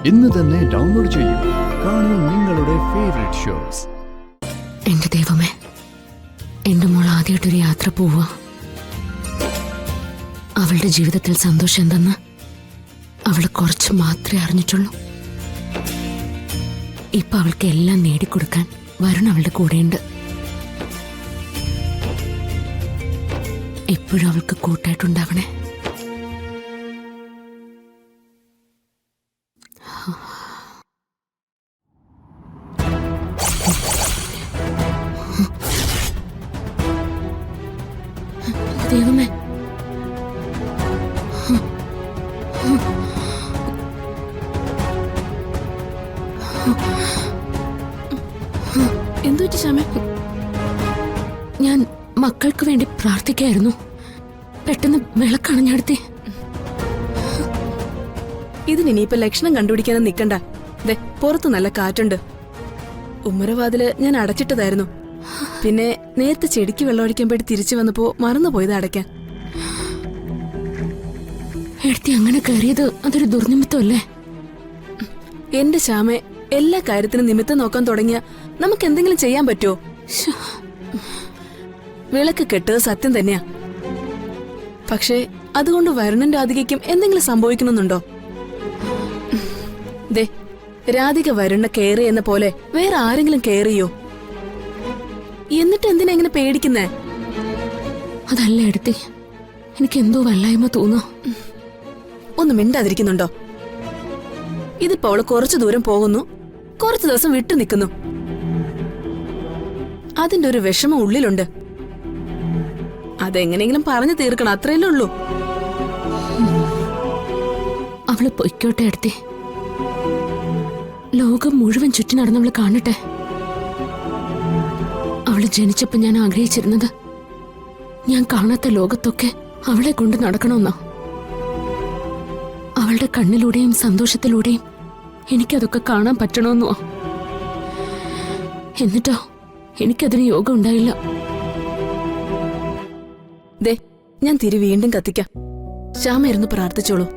ഇന്ന് തന്നെ ഡൗൺലോഡ് ചെയ്യൂ. കാണൂ നിങ്ങളുടെ ഫേവറേറ്റ് ഷോസ്. എന്റെ ദൈവമേ, എന്റെ മോൾ ആദ്യമായിട്ടൊരു യാത്ര പോവുക. അവളുടെ ജീവിതത്തിൽ സന്തോഷം എന്തെന്ന് അവൾ കുറച്ച് മാത്രമേ അറിഞ്ഞിട്ടുള്ളൂ. ഇപ്പൊ അവൾക്ക് എല്ലാം നേടിക്കൊടുക്കാൻ വരുൺ അവളുടെ കൂടെയുണ്ട്. എപ്പോഴും അവൾക്ക് കൂട്ടായിട്ടുണ്ടാകണേ. ദൈവമേ, എന്തുപറ്റി ശ്യാമേ? ഞാൻ മക്കൾക്ക് വേണ്ടി പ്രാർത്ഥിക്കായിരുന്നു. പെട്ടെന്ന് വിളക്കണഞ്ഞടുത്തി. ഇതിനിപ്പോ ലക്ഷണം കണ്ടുപിടിക്കാനും നിക്കണ്ട. ദേ, പുറത്ത് നല്ല കാറ്റുണ്ട്. ഉമ്മരവാതില് ഞാൻ അടച്ചിട്ടതായിരുന്നു. പിന്നെ നേരത്തെ ചെടിക്ക് വെള്ളമൊഴിക്കുമ്പോഴേ തിരിച്ചു വന്നപ്പോ മറന്നുപോയത് അടയ്ക്കാൻ. എടുത്തി അങ്ങനെ കയറിയത് അതൊരു ദുർനിമിത്തമല്ലേ? എന്റെ ശ്യാമേ, എല്ലാ കാര്യത്തിനും നിമിത്തം നോക്കാൻ തുടങ്ങിയ നമുക്ക് എന്തെങ്കിലും ചെയ്യാൻ പറ്റുമോ? വിളക്ക് കെട്ടത് സത്യം തന്നെയാ. പക്ഷേ അതുകൊണ്ട് വരുണൻ രാധികയ്ക്കും എന്തെങ്കിലും സംഭവിക്കണമെന്നുണ്ടോ? ദേ, രാധിക വരുണ കെയർ എന്ന പോലെ വേറെ ആരെങ്കിലും കെയർ ചെയ്യോ? എന്നിട്ട് എന്തിനാ ഇങ്ങനെ പേടിക്കുന്നേ? അതല്ല എടുത്തി, എനിക്ക് എന്തോ വല്ലായ്മ തോന്നുന്നു. ഒന്ന് മിണ്ടാതിരിക്കുന്നുണ്ടോ? ഇതിപ്പോ അവള് കുറച്ചു ദൂരം പോകുന്നു, കുറച്ചു ദിവസം വിട്ടു നിൽക്കുന്നു. അതിന്റെ ഒരു വിഷമം ഉള്ളിലുണ്ട്. അതെങ്ങനെയെങ്കിലും പറഞ്ഞു തീർക്കണം, അത്രയല്ലേ ഉള്ളൂ. അവള് പൊയ്ക്കോട്ടെ എടുത്തി. ലോകം മുഴുവൻ ചുറ്റി നടന്നവള് കാണട്ടെ. അവള് ജനിച്ചപ്പോ ഞാൻ ആഗ്രഹിച്ചിരുന്നത് ഞാൻ കാണാത്ത ലോകത്തൊക്കെ അവളെ കൊണ്ട് നടക്കണമെന്നാ. അവളുടെ കണ്ണിലൂടെയും സന്തോഷത്തിലൂടെയും എനിക്കതൊക്കെ കാണാൻ പറ്റണമെന്നോ. എന്നിട്ടോ എനിക്കതിന് യോഗം ഉണ്ടായില്ല. ദേ, ഞാൻ തിരി വീണ്ടും കത്തിക്കാം. ശ്യാമ ഇരുന്ന് പ്രാർത്ഥിച്ചോളൂ.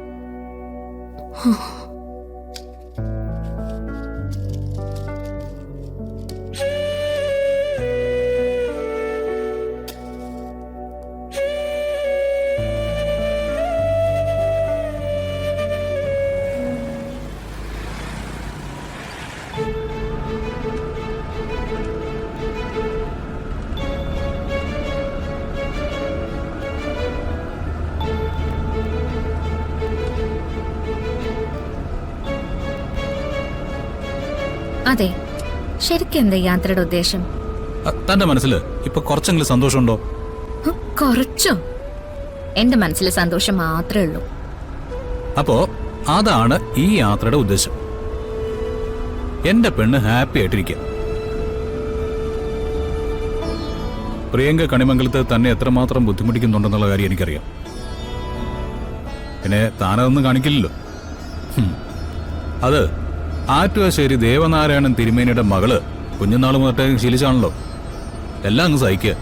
അതെ, ശരിക്കും എന്താ യാത്രയുടെ ഉദ്ദേശം? തന്റെ മനസ്സിൽ ഇപ്പൊ കുറച്ചെങ്കിലും സന്തോഷമുണ്ടോ? കുറച്ചോ? എന്റെ മനസ്സിൽ സന്തോഷം മാത്രമേ ഉള്ളൂ. അപ്പോ അതാണ് ഈ യാത്രയുടെ ഉദ്ദേശം. എന്റെ പെണ്ണ് ഹാപ്പി ആയിട്ടിരിക്കുക. പ്രിയങ്ക കണിമംഗലത്ത് തന്നെ എത്രമാത്രം ബുദ്ധിമുട്ടിക്കുന്നുണ്ടെന്നുള്ള കാര്യം എനിക്കറിയാം. പിന്നെ താനതൊന്നും കാണിക്കില്ലല്ലോ. അത് ആറ്റുവാശ്ശേരി ദേവനാരായണൻ തിരുമേനിയുടെ മകള് കുഞ്ഞുനാൾ മുതലേ ശീലിച്ചാണല്ലോ. എല്ലാം അങ്ങ് സഹിക്കുക.